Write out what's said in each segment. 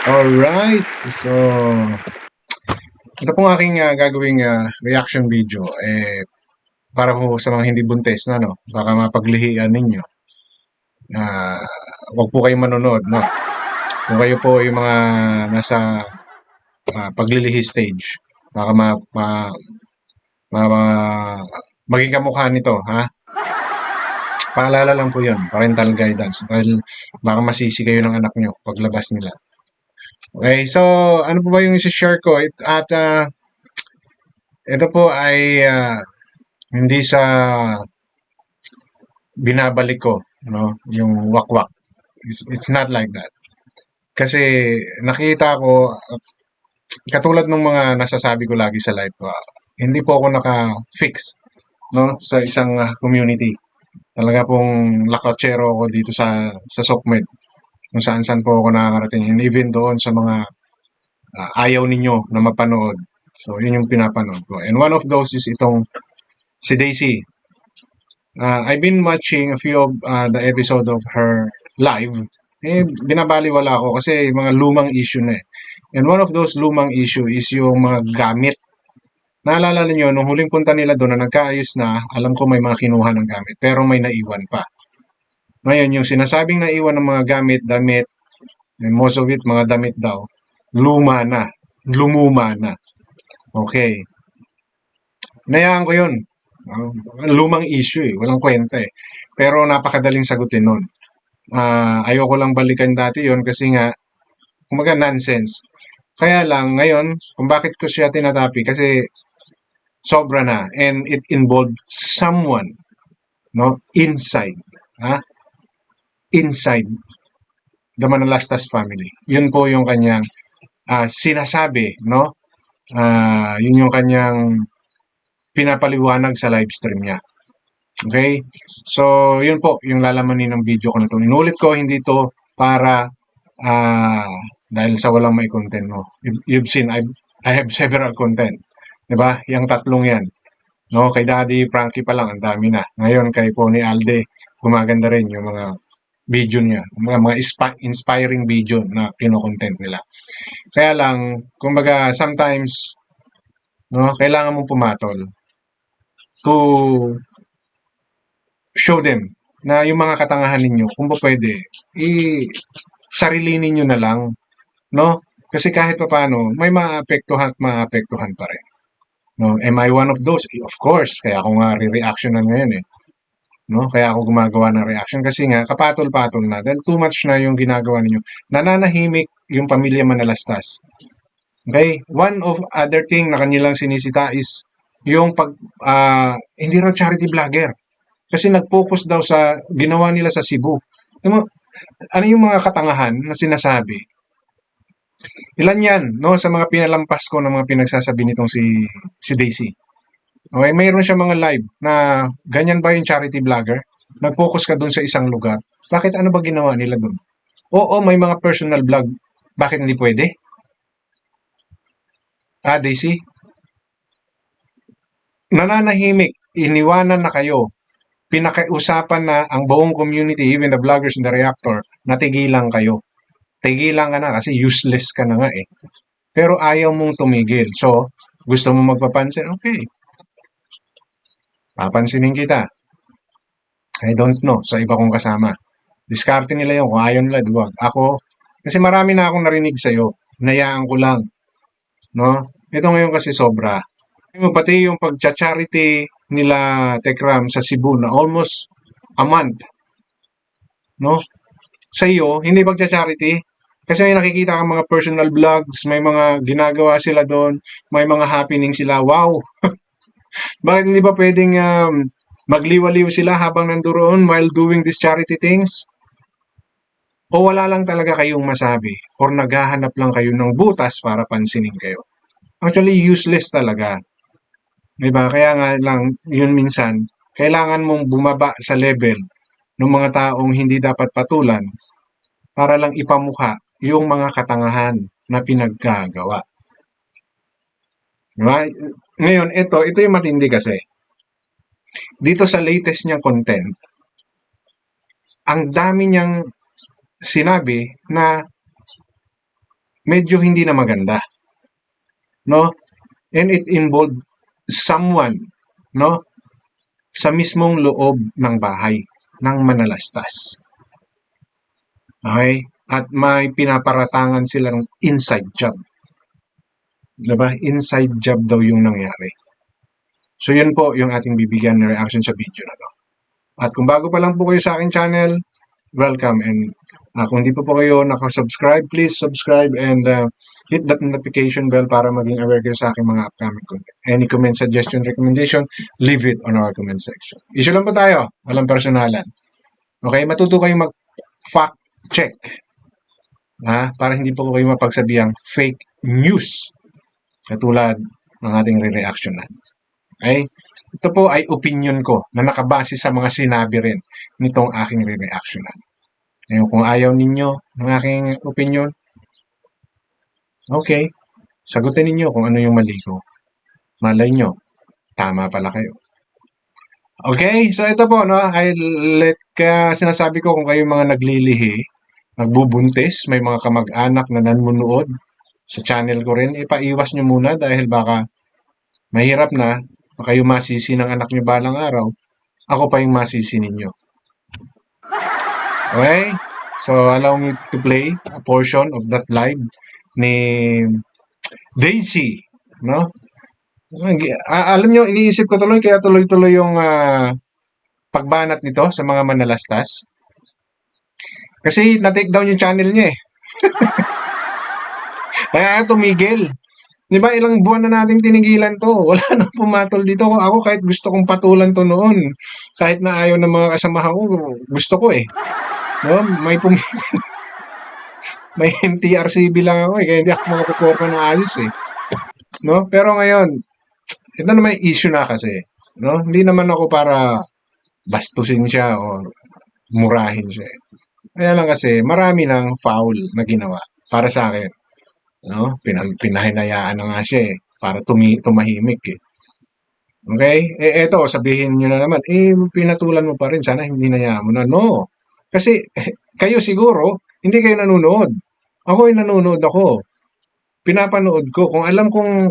Alright. So, ito pong aking gagawing reaction video. Para po sa mga hindi buntis na, no? Baka mapaglihian ninyo. Uh, Huwag po kayong manonood, no? Kung kayo po yung mga nasa paglilihi stage, baka maging kamukha nito, ha? Paalala lang po yun, parental guidance. Dahil baka masisi kayo ng anak nyo paglabas nila. Okay, so ano po ba yung isi-share ko? Ito po ay hindi sa binabalik ko, no? Yung wakwak. It's not like that. Kasi nakita ko, katulad ng mga nasasabi ko lagi sa live ko, hindi po ako naka-fix, no? Sa isang community. Talaga pong lakachero ako dito sa SOCMED. Kung saan-saan po ako nakakarating. And even doon sa mga ayaw ninyo na mapanood. So, yun yung pinapanood ko. And one of those is itong si Daisy. I've been watching a few of the episode of her live. Binabaliwala ako kasi mga lumang issue na eh. And one of those lumang issue is yung mga gamit. Naalala niyo nung huling punta nila doon na nagkaayos na, alam ko may mga kinuha ng gamit, pero may naiwan pa. Ngayon, yung sinasabing naiwan ng mga gamit, damit, and most of it, mga damit daw, luma na. Lumuma na. Okay. Nayaan ko yun. Lumang issue eh. Walang kwenta eh. Pero napakadaling sagutin nun. Ayoko lang balikan dati yon kasi nga, kumaga nonsense. Kaya lang, ngayon, kung bakit ko siya tinatapi, kasi sobra na. And it involved someone, no? Inside. Ha? Inside the Manalastas family. Yun po yung kanyang sinasabi, no? Yun yung kanyang pinapaliwanag sa live stream niya. Okay? So, yun po yung lalamanin ng video ko na to. Inulit ko, hindi to para dahil sa walang may content mo. You've seen, I have several content. Diba? Yung tatlong yan. No, kay Daddy Frankie pa lang, ang dami na. Ngayon, kay Pony Alde, gumaganda rin yung mga video niya. Mga inspiring video na kinokontent nila. Kaya lang, kumbaga, sometimes, no, kailangan mong pumatol to show them na yung mga katangahan ninyo, kung pa pwede, sarilinin nyo na lang, no? Kasi kahit pa paano, may maapektuhan at maapektuhan pa rin. No? Am I one of those? Of course, kaya ako nga re-reactionan ngayon eh. No? Kaya ako gumagawa ng reaction kasi nga kapatol-patol na dahil too much na yung ginagawa ninyo. Nananahimik yung pamilya Manalastas. Okay? One of other thing na kanilang sinisita is yung hindi raw charity vlogger. Kasi nag-focus daw sa ginawa nila sa Cebu. Ano yung mga katangahan na sinasabi? Ilan yan, no? Sa mga pinalampas ko ng mga pinagsasabi nitong si Daisy. Okay, mayroon siya mga live na ganyan ba yung charity vlogger? Nag-focus ka dun sa isang lugar. Bakit ano ba ginawa nila dun? Oo, may mga personal vlog. Bakit hindi pwede? Daisy? Nananahimik. Iniwanan na kayo. Pinakiusapan na ang buong community, even the vloggers in the reactor, natigilan kayo. Tigilan ka na kasi useless ka na nga eh. Pero ayaw mong tumigil. So, gusto mo magpapansin? Okay. Papansinin kita. I don't know sa iba kong kasama. Diskarte nila yun. Kung ayaw nila, duwag. Ako, kasi marami na akong narinig sa'yo. Hinayaan ko lang. No? Ito ngayon kasi sobra. Pati yung pag-charity nila Tekram sa Cebu na almost a month. No? Sa iyo, hindi pag-charity. Kasi may nakikita kang mga personal vlogs, may mga ginagawa sila doon, may mga happening sila. Wow! Bakit hindi ba pwedeng magliwaliw sila habang nandoon while doing these charity things? O wala lang talaga kayong masabi? Or naghahanap lang kayo ng butas para pansinin kayo? Actually, useless talaga. Diba? Kaya nga lang, yun minsan, kailangan mong bumaba sa level ng mga taong hindi dapat patulan para lang ipamukha yung mga katangahan na pinaggagawa. Diba? Ngayon, ito yung matindi kasi. Dito sa latest niyang content, ang dami niyang sinabi na medyo hindi na maganda, no? And it involved someone, no, sa mismong loob ng bahay ng manalastas. Okay? At may pinaparatangan silang inside job. Diba? Inside job daw yung nangyari. So yun po yung ating bibigyan na reaction sa video na to. At kung bago pa lang po kayo sa aking channel, welcome. And kung hindi po kayo nakasubscribe, please subscribe and hit that notification bell para maging aware kayo sa aking mga upcoming content. Any comment, suggestion, recommendation, leave it on our comment section. Issue lang po tayo, walang personalan. Okay, matuto kayong mag-fact check. Para hindi po kayo mapagsabihang fake news. Katulad ng ating re-reactionan. Okay? Ito po ay opinion ko na nakabase sa mga sinabi rin nitong aking re-reactionan. Ngayon, kung ayaw ninyo ng aking opinion, okay, sagutin ninyo kung ano yung mali ko. Malay nyo, tama pala kayo. Okay, so ito po, no, kaya sinasabi ko kung kayo mga naglilihi, nagbubuntis, may mga kamag-anak na nanonood sa channel ko rin, ipaiwas nyo muna dahil baka mahirap na, baka kayo masisi ng anak nyo balang araw, ako pa yung masisi ninyo. Okay? So, allow me to play a portion of that live ni Daisy, no? Alam nyo, iniisip ko tuloy, kaya tuloy-tuloy yung pagbanat nito sa mga manalastas. Kasi na-take down yung channel niya eh. Kaya tumigil. Di ba, ilang buwan na natin tinigilan to. Wala nang pumatol dito. Ako kahit gusto kong patulan to noon. Kahit na ayaw ng mga kasamahan ko, gusto ko eh. No? May MTRCB lang ako eh. Kaya hindi ako makakukorpa ng ayos eh. No? Pero ngayon, ito naman yung issue na kasi. No? Hindi naman ako para bastusin siya o murahin siya. Kaya lang kasi marami ng foul na ginawa para sa akin. No? Pinahinayaan na nga siya eh, para tumahimik eh. Okay? Eto, sabihin nyo na naman, pinatulan mo pa rin, sana hindi nayaan mo na. No. Kasi kayo siguro, hindi kayo nanonood. Ako ay nanonood ako. Pinapanood ko. Kung alam kong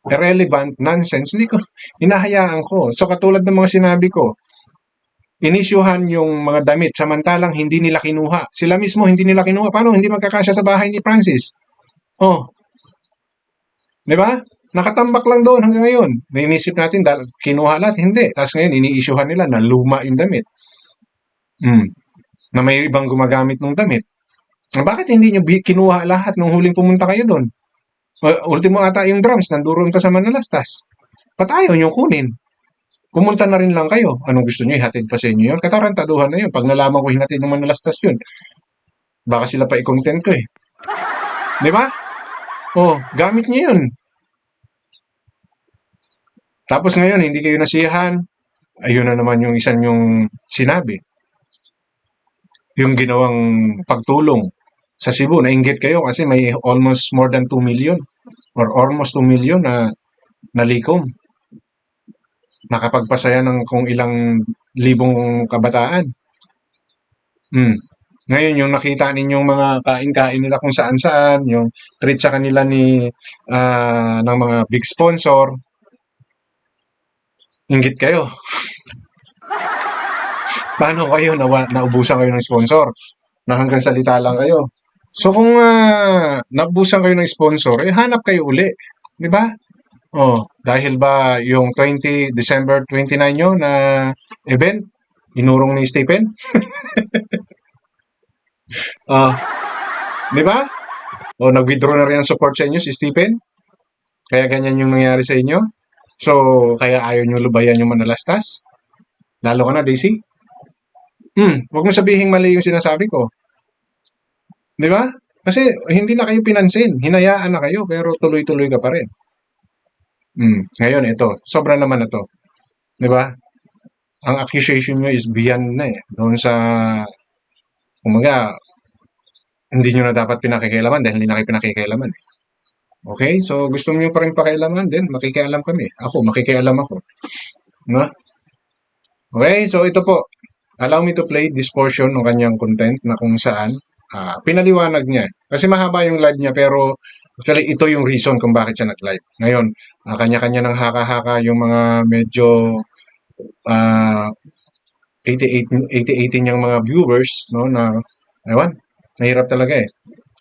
irrelevant, nonsense, hindi ko, hinahayaan ko. So katulad ng mga sinabi ko, inisyuhan yung mga damit samantalang hindi nila kinuha. Sila mismo hindi nila kinuha. Paano hindi magkakasya sa bahay ni Francis? Oh. 'Di ba? Nakatambak lang doon hanggang ngayon. Nainisip natin dahil kinuha lahat, hindi. Tapos ngayon iniisyuhan nila na luma yung damit. Na may ibang gumagamit ng damit. Bakit hindi nyo kinuha lahat nung huling pumunta kayo doon? Ultimo ata yung drums, nanduron pa sa Manalastas. Ba't ayaw nyo kunin? Pumunta na rin lang kayo. Anong gusto nyo? Ihatid pa sa inyo yun? Katarantaduhan na yun. Pag nalaman ko hinatid ng Manalastas yun, baka sila pa i-content ko eh. Di ba? Oh, gamit nyo yun. Tapos ngayon, hindi kayo nasiyahan. Ayun na naman yung isa yung sinabi. Yung ginawang pagtulong sa Cebu, nainggit kayo kasi may almost more than 2 million or almost 2 million na nalikom. Nakapagpasaya ng kung ilang libong kabataan. Ngayon, yung nakita ninyong mga kain-kain nila kung saan-saan, yung treat sa kanila ng mga big sponsor, inggit kayo. Paano kayo naubusan kayo ng sponsor? Na hanggang salita lang kayo. So kung naubusan kayo ng sponsor, hanap kayo uli. Di ba? Oh, dahil ba yung December 29 nyo na event, inurong ni Stephen? Di ba? O nag-withdraw na rin ang support sa inyo si Stephen? Kaya ganyan yung nangyari sa inyo? So, kaya ayaw nyo lubayan yung Manalastas? Lalo ka na, Daisy? Huwag mo sabihin mali yung sinasabi ko. Di ba? Kasi hindi na kayo pinansin. Hinayaan na kayo, pero tuloy-tuloy ka pa rin. Ngayon, ito. Sobra naman na to. Di ba? Ang accusation nyo is beyond na eh. Doon sa, kumaga, hindi nyo na dapat pinakikialaman dahil hindi na kayo pinakikialaman eh. Okay? So, gusto nyo pa rin pakialaman din, makikialam kami. Ako, makikialam ako. No? Okay? So, ito po. Allow me to play this portion ng kanyang content na kung saan pinaliwanag niya. Kasi mahaba yung live niya pero actually ito yung reason kung bakit siya nag-live. Ngayon, kanya-kanya ng haka-haka yung mga medyo ah 80 niyang mga viewers, no, na ewan, mahirap talaga eh.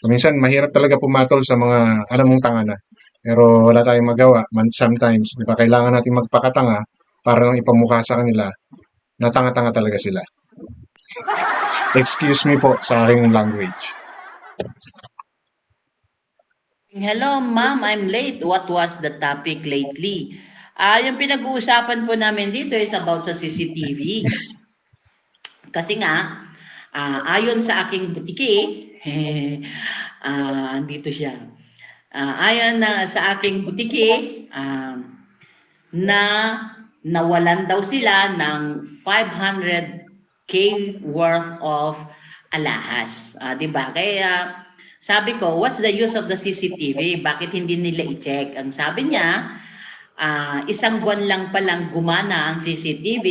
Minsan mahirap talaga pumatol sa mga alam mong tanga na. Pero wala tayong magawa. Sometimes, di ba, kailangan natin magpakatanga para lang ipamukha sa kanila na tanga-tanga talaga sila. Excuse me po sa aking language. Hello, ma'am. I'm late. What was the topic lately? Yung pinag-uusapan po namin dito is about sa CCTV. Kasi nga, ayon sa aking butiki, andito siya. Ayon na sa aking butiki, na nawalan daw sila ng 500K worth of alahas. 'Di ba? Kaya sabi ko, what's the use of the CCTV? Bakit hindi nila i-check? Ang sabi niya, isang buwan lang palang gumana ang CCTV,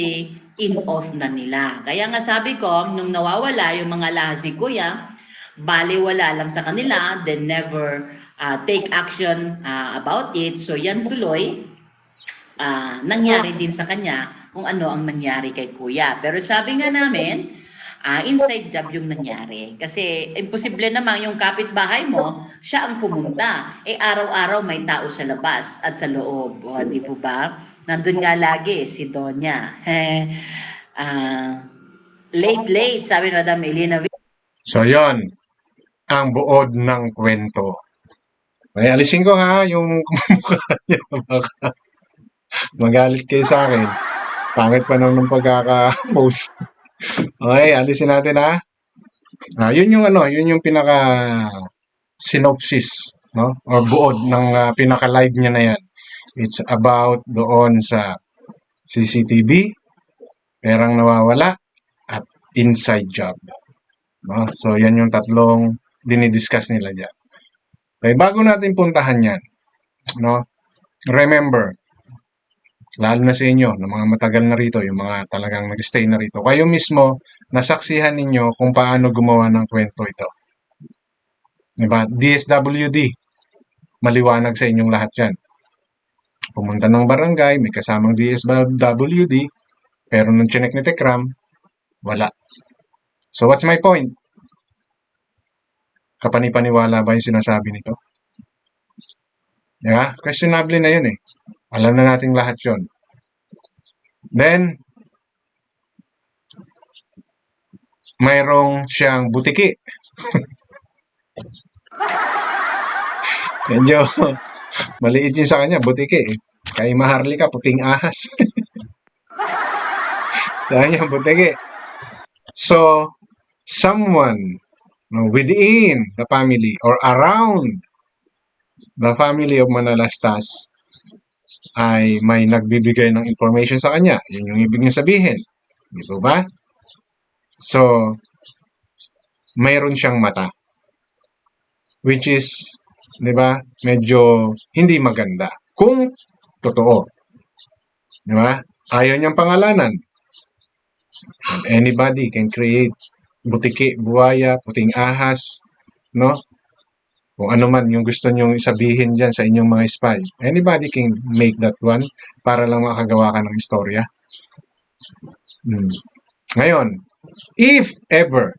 in-off na nila. Kaya nga sabi ko, nung nawawala yung mga alahas ni Kuya, baliwala lang sa kanila, they never take action about it. So yan tuloy, nangyari din sa kanya kung ano ang nangyari kay kuya. Pero sabi nga namin, inside job yung nangyari. Kasi imposible naman yung kapitbahay mo, siya ang pumunta. Araw-araw may tao sa labas at sa loob. O, di po ba? Nandun nga lagi si Donya. Late, sabi ni Madam Elena. So, yon ang buod ng kwento. Ay, alisin ko ha, yung kumukha niya. Baka magalit kayo sa akin. Pangit pa naman ng pagkaka-post. Okay, alisin natin ha. Yun yung ano, yun yung pinaka synopsis, no? Or buod ng pinaka live niya na yan. It's about doon sa CCTV, perang nawawala, at inside job. No? So, yan yung tatlong dinidiscuss nila dyan. Okay, bago natin puntahan yan, no? Remember, lalo na sa inyo, ng mga matagal na rito, yung mga talagang nag-stay na rito, kayo mismo, nasaksihan ninyo kung paano gumawa ng kwento ito. Diba? DSWD, maliwanag sa inyong lahat yan. Pumunta ng barangay, may kasamang DSWD, pero nung chinek ni Tekram, wala. So what's my point? Kapanipaniwala ba yung sinasabi nito? Yeah, questionable na yun eh. Alam na nating lahat yun. Then, mayroong siyang butiki. Medyo maliit yun sa kanya, butiki eh. Kay Maharlika, puting ahas. Sa kanya, butiki. So, someone within the family or around the family of Manalastas ay may nagbibigay ng information sa kanya. Yun yung ibig niya sabihin. Di ba? So, mayroon siyang mata. Which is, di ba, medyo hindi maganda. Kung totoo. Di ba? Ayaw niyang pangalanan. And anybody can create butiki, buwaya, puting ahas, no? Kung ano man yung gusto nyong sabihin dyan sa inyong mga spy. Anybody can make that one para lang makagawa ka ng istorya. Ngayon, if ever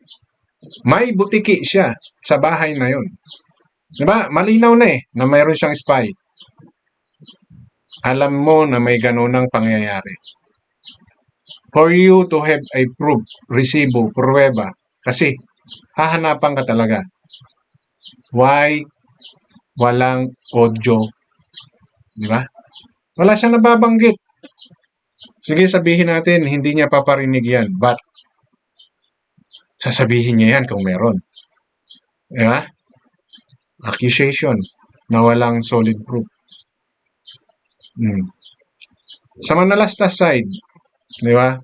may butiki siya sa bahay na yun, diba? Malinaw na eh na mayroon siyang spy. Alam mo na may ganunang pangyayari. For you to have a proof, resibo, pruweba, kasi hahanapan ka talaga. Why walang audio? Diba? Wala siyang nababanggit. Sige, sabihin natin, hindi niya paparinig yan. But, sasabihin niya yan kung meron. Diba? Accusation na walang solid proof. Sa Manalastas side, di ba?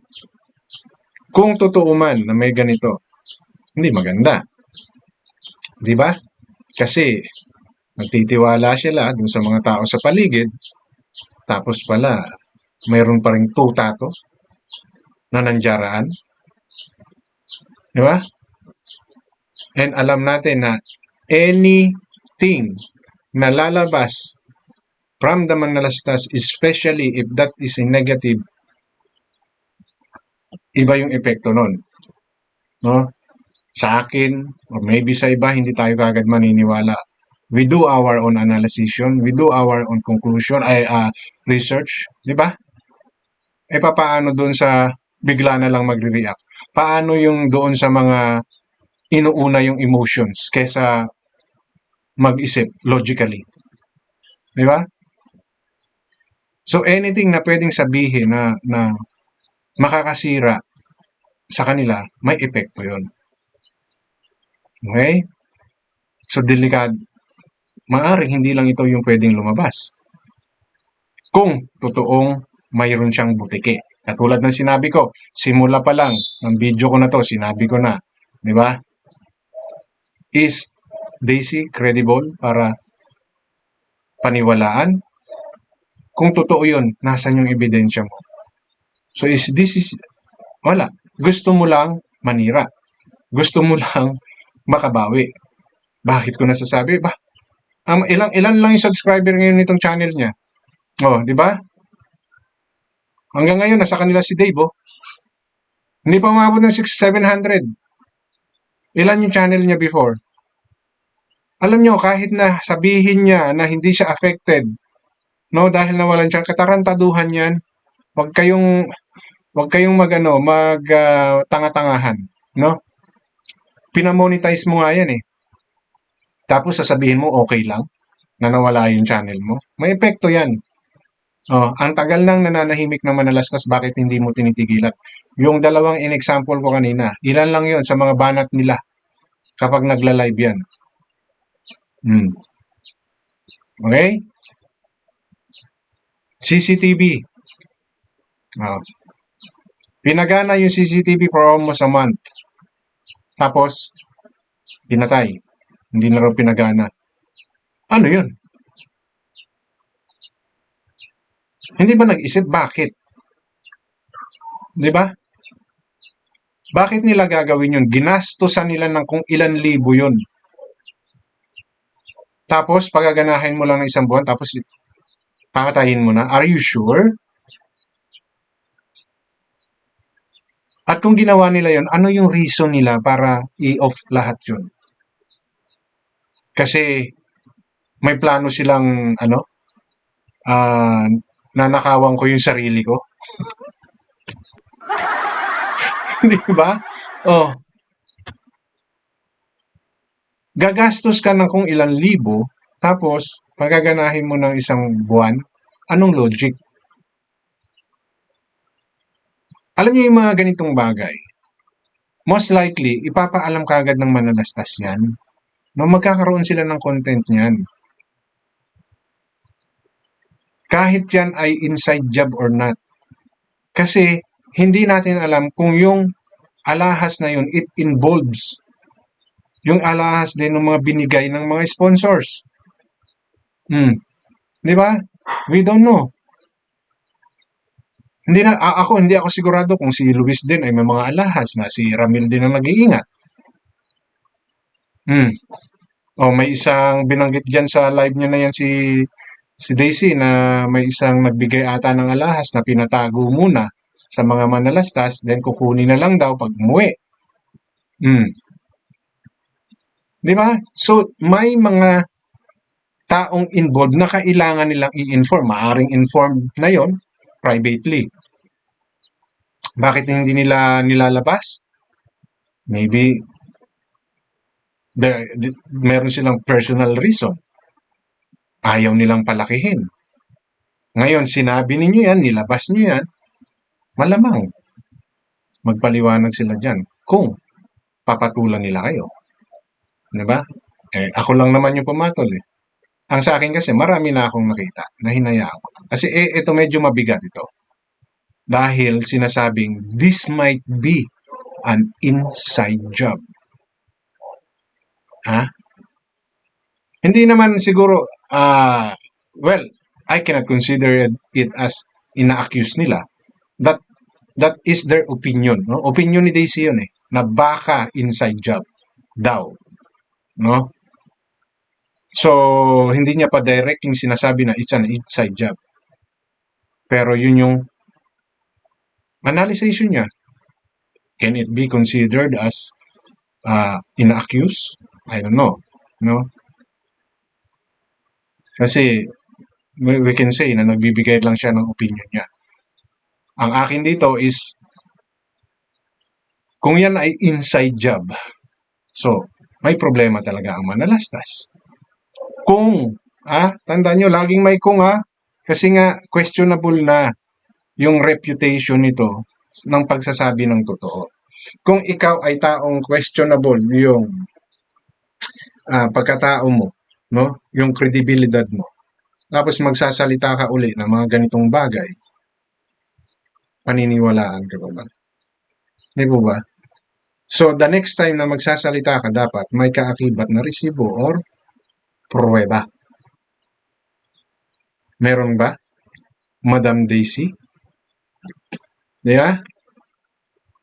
Kung totoo man na may ganito, hindi maganda. Di ba? Kasi nagtitiwala sila dun sa mga tao sa paligid, tapos pala mayroon pa ring tuta to na nandyaraan. Di ba? And alam natin na anything na lalabas from the manalastas, especially if that is a negative, iba yung epekto nun. No? Sa akin, or maybe sa iba, hindi tayo kagad maniniwala. We do our own analysis, we do our own conclusion, research, di ba? E paano doon sa bigla na lang magre-react? Paano yung doon sa mga inuuna yung emotions kesa mag-isip logically? Di ba? So anything na pwedeng sabihin na makakasira sa kanila, may epekto yon. Okay? So delikado. Maaring hindi lang ito yung pwedeng lumabas. Kung totoong mayroon siyang butike. Katulad ng sinabi ko, simula pa lang ng video ko na to, sinabi ko na, di ba? Is Daisy credible para paniwalaan? Kung totoo yun, nasan yung ebidensya mo? So wala. Gusto mo lang manira. Gusto mo lang makabawi. Bakit ko nasasabi? Ilan lang yung subscriber ngayon nitong channel niya. Oh, di ba? Hanggang ngayon, nasa kanila si Dave, oh. Hindi pa umabot ng 600-700. Ilan yung channel niya before? Alam nyo, kahit na sabihin niya na hindi siya affected, no, dahil nawalan siyang katarantaduhan yan, wag kayong tanga-tangahan, no? Pinamonetize mo nga yan eh. Tapos sasabihin mo okay lang na nawala yung channel mo. May epekto yan. Oh, ang tagal nang nananahimik na manalastas, bakit hindi mo tinitigilan? Yung dalawang in-example ko kanina, ilan lang yon sa mga banat nila kapag nagla-live yan. Okay? CCTV. Oh. Pinagana yung CCTV for almost a month. Tapos, pinatay. Hindi na raw pinagana. Ano yun? Hindi ba nag-isip bakit? Di ba? Bakit nila gagawin yun? Ginastosan nila ng kung ilan libo yun. Tapos, pagaganahin mo lang ng isang buwan, tapos pakatayin mo na. Are you sure? At kung ginawa nila yun, ano yung reason nila para i-off lahat yun? Kasi may plano silang, nanakawan ko yung sarili ko. Di ba? Oh. Gagastos ka ng kung ilang libo, tapos pagaganahin mo ng isang buwan, anong logic? Alam niyo yung mga ganitong bagay, most likely, ipapaalam ka agad ng manalastas yan. No, magkakaroon sila ng content niyan. Kahit yan ay inside job or not. Kasi, hindi natin alam kung yung alahas na yun, it involves yung alahas din ng mga binigay ng mga sponsors. Di ba? We don't know. Hindi ako sigurado kung si Luis din ay may mga alahas na si Ramil din ang nag-iingat. Oh, may isang binanggit diyan sa live niya na yan si Daisy na may isang nagbigay ata ng alahas na pinatago muna sa mga manalastas, then kukunin na lang daw pag umuwi. Di ba? So, may mga taong involved na kailangan nilang i-inform. Maaring informed na yon privately. Bakit hindi nila nilalabas? Maybe meron silang personal reason. Ayaw nilang palakihin. Ngayon, sinabi ninyo yan, nilabas niyo yan, malamang magpaliwanag sila dyan kung papatulan nila kayo. Diba? Ako lang naman yung pumatol eh. Ang sa akin kasi, marami na akong nakita na hinayaan ko. Kasi ito medyo mabigat ito. Dahil sinasabing, this might be an inside job. Hindi naman siguro, well, I cannot consider it as ina-accuse nila. That is their opinion. No? Opinion ni Daisy yun eh, na baka inside job daw no? So, hindi niya pa direct yung sinasabi na it's an inside job. Pero yun yung analysis niya. Can it be considered as ina-accuse? I don't know. No? Kasi we can say na nagbibigay lang siya ng opinion niya. Ang akin dito is kung yan ay inside job, so may problema talaga ang manalastas. Kung, tandaan nyo, laging may kung kasi nga questionable na yung reputation nito ng pagsasabi ng totoo. Kung ikaw ay taong questionable yung pagkatao mo, no? Yung credibility mo, tapos magsasalita ka uli ng mga ganitong bagay, paniniwalaan ka ba? Di po ba? So, the next time na magsasalita ka, dapat may kaakibat na resibo or pruweba. Meron ba? Madam Daisy? Di ba?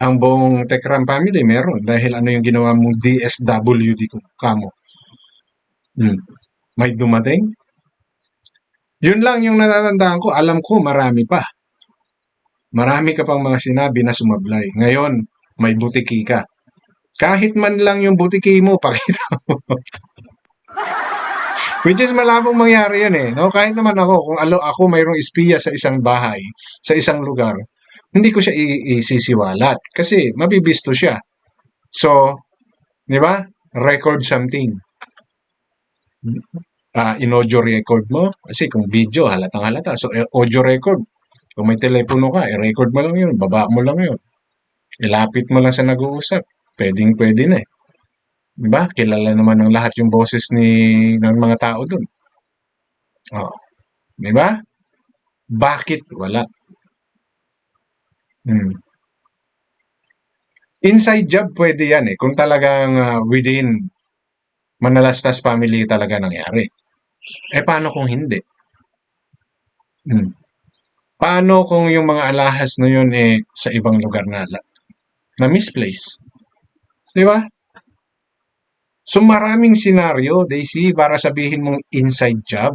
Ang buong Tekram family meron dahil ano yung ginawa mong DSWD kamo. May dumating? Yun lang yung natatandaan ko. Alam ko marami pa. Marami ka pang mga sinabi na sumablay. Ngayon, may butiki ka. Kahit man lang yung butiki mo, pakita mo. Which is malabong mangyari yan eh. No? Kahit naman ako, kung ako mayroong espiya sa isang bahay, sa isang lugar, hindi ko siya isisiwalat kasi mabibisto siya. So, di ba? Record something. In-audio record mo. Kasi kung video, halatang halata. So, audio record. Kung may telepono ka, i-record mo lang yun. Baba mo lang yun. Ilapit mo lang sa nag-uusap. Pwedeng-pwede na eh. Diba? Kilala naman ng lahat yung boses ng mga tao dun. Oh. Diba? Bakit wala? Inside job pwede yan eh. Kung talagang within Manalastas family talaga nangyari. Paano kung hindi? Paano kung yung mga alahas na yun sa ibang lugar na misplace? Di ba? So maraming senaryo, Daisy, para sabihin mong inside job.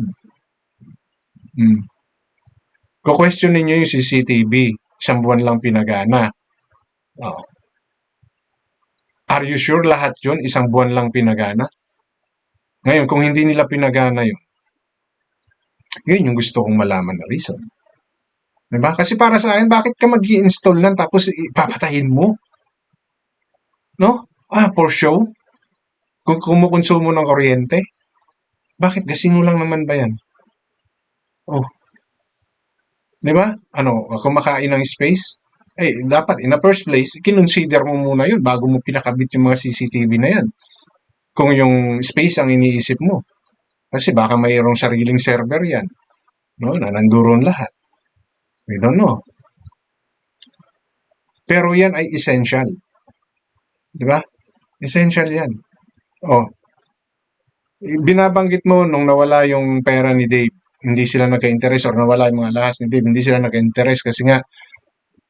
Ko-question ninyo yung CCTV. Isang buwan lang pinagana. Oh. Are you sure lahat yun isang buwan lang pinagana? Ngayon, kung hindi nila pinagana yun yung gusto kong malaman na reason. Diba? Kasi para sa akin, bakit ka mag-i-install nan tapos ipapatayin mo? No? For show? Kung kumukonsumo ng kuryente? Bakit? Gasino lang naman ba yan? Oh. Diba? Kumakain ng space? Dapat, in the first place, kinonsider mo muna yun bago mo pinakabit yung mga CCTV na yan. Kung yung space ang iniisip mo. Kasi baka mayroong sariling server yan. No? Na nanduron lahat. We don't know. Pero yan ay essential. Diba? Essential yan. Binabanggit mo nung nawala yung pera ni Dave, hindi sila nagka-interest or nawala yung mga lahas ni Dave, hindi sila nagka-interest kasi nga,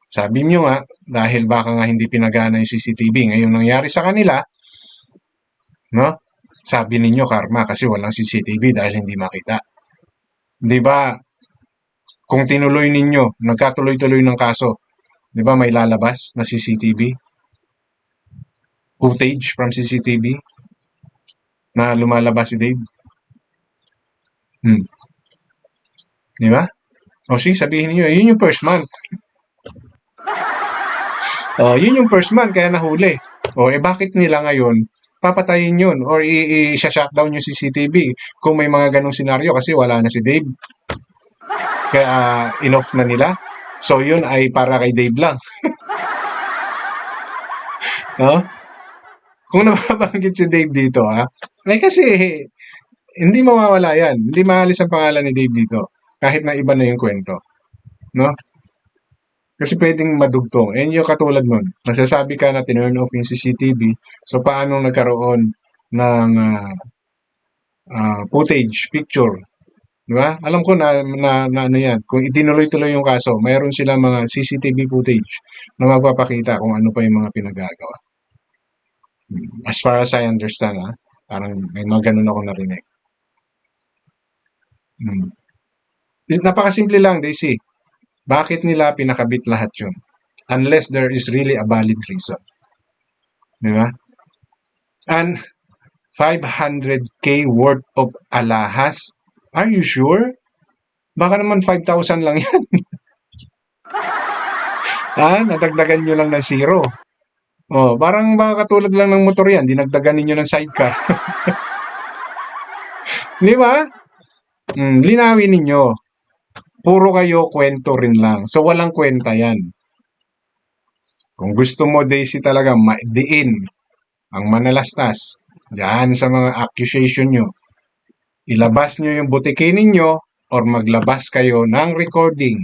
sabi nyo nga, dahil baka nga hindi pinagana yung CCTV, ngayon nangyari sa kanila, no? Sabi ninyo karma kasi walang CCTV dahil hindi makita. Di ba, kung tinuloy ninyo, nagkatuloy-tuloy ng kaso, di ba may lalabas na CCTV? Footage from CCTV na lumalabas si Dave? Di ba? Sige, sabihin niyo, yun yung first month. Yun yung first month, kaya nahuli. Bakit nila ngayon papatayin yun or i-shutdown yung CCTV kung may mga ganong senaryo kasi wala na si Dave. Kaya inoff na nila. So yun ay para kay Dave lang. No? Kung nababanggit si Dave dito, kasi hindi mawawala yan. Hindi maalis ang pangalan ni Dave dito. Kahit na iba na yung kwento. No? Kasi pwedeng madugtong. Yung katulad nun. Nasasabi ka na tinurn off yung CCTV. So, paano nagkaroon ng footage, picture? Diba? Alam ko na ano yan. Kung itinuloy-tuloy yung kaso, mayroon sila mga CCTV footage na magpapakita kung ano pa yung mga pinagagawa. As far as I understand, Parang may mga ganun ako narinig. Hmm. Napakasimple lang, Daisy. Bakit nila pinakabit lahat yun? Unless there is really a valid reason. Di ba? And 500K worth of alahas? Are you sure? Baka naman 5,000 lang yan. Nadagdagan nyo lang ng zero. Parang baka katulad lang ng motor yan, dinagdagan ninyo ng sidecar. Di ba? Linawin ninyo. Puro kayo kwento rin lang. So, walang kwenta yan. Kung gusto mo, Daisy, talaga maidiin ang manalastas diyan sa mga accusation nyo, ilabas nyo yung butikin ninyo or maglabas kayo ng recording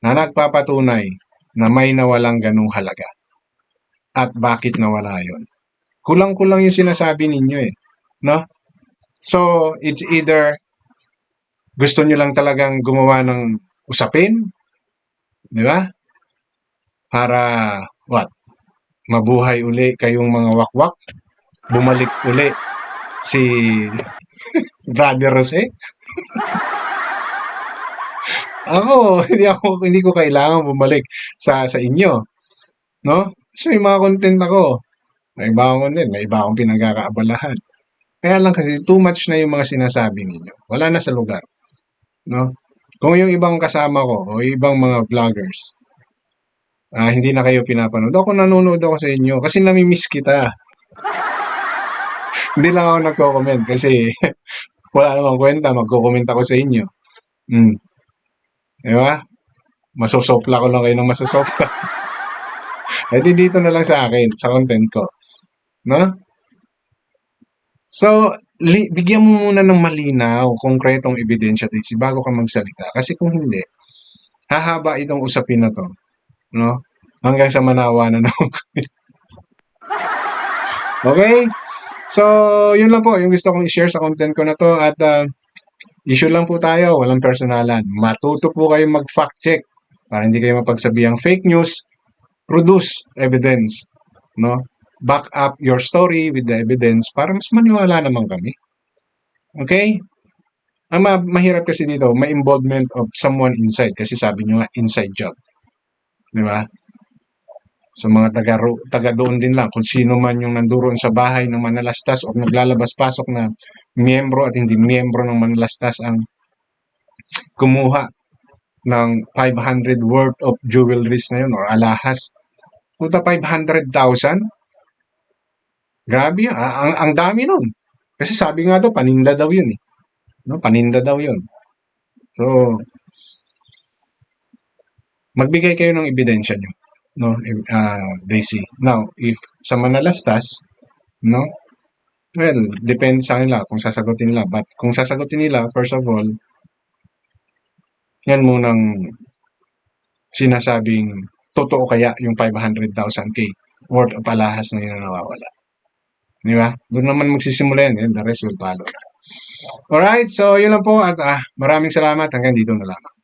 na nagpapatunay na may nawalang ganung halaga. At bakit nawala yon? Kulang-kulang yung sinasabi ninyo eh. No? So, it's either gusto nyo lang talagang gumawa ng usapin, di ba? Para, what? Mabuhay uli kayong mga wakwak? Bumalik uli si Brother Jose? hindi ko kailangan bumalik sa inyo, no? So may mga content ako. May iba akong content, may iba akong pinagkakaabalahan. Kaya lang kasi too much na yung mga sinasabi ninyo. Wala na sa lugar, no? Kung yung ibang kasama ko o ibang mga vloggers, hindi na kayo pinapanood. Ako nanonood ako sa inyo kasi nami-miss kita. Hindi lang ako nagko-comment kasi wala namang kwenta, magko-comment ako sa inyo. Di ba? Masosopla ko lang kayo ng masosopla. Eh di dito na lang sa akin, sa content ko. No? So, bigyan mo muna ng malinaw, konkretong ebidensya Daisy bago ka magsalita. Kasi kung hindi, hahaba itong usapin na to. No? Hanggang sa manawa na naman kami. Okay? So, yun lang po yung gusto kong i-share sa content ko na to. At issue lang po tayo, walang personalan. Matuto po kayo mag-fact check para hindi kayo mapagsabihang fake news. Produce evidence, no? Back up your story with the evidence para mas maniwala naman kami. Okay? Ang mahirap kasi dito, may involvement of someone inside kasi sabi nyo nga, inside job. Di ba? So mga taga doon din lang, kung sino man yung nanduron sa bahay ng manalastas o naglalabas-pasok na miyembro at hindi miyembro ng manalastas ang kumuha ng 500 worth of jewelries na yun or alahas. Punta 500,000? Grabe yan. Ang dami nun. Kasi sabi nga daw, paninda daw yun eh. No? Paninda daw yun. So, magbigay kayo ng ebidensya nyo. No? Daisy. Now, if sa manalastas, no? Well, depende sa kanila kung sasagutin nila. But kung sasagutin nila, first of all, yan munang sinasabing totoo kaya yung 500,000K worth of alahas na yun na nawawala. Di ba? Doon naman magsisimula yan. The rest will follow. Alright, so yun lang po at maraming salamat. Hanggang dito na lamang.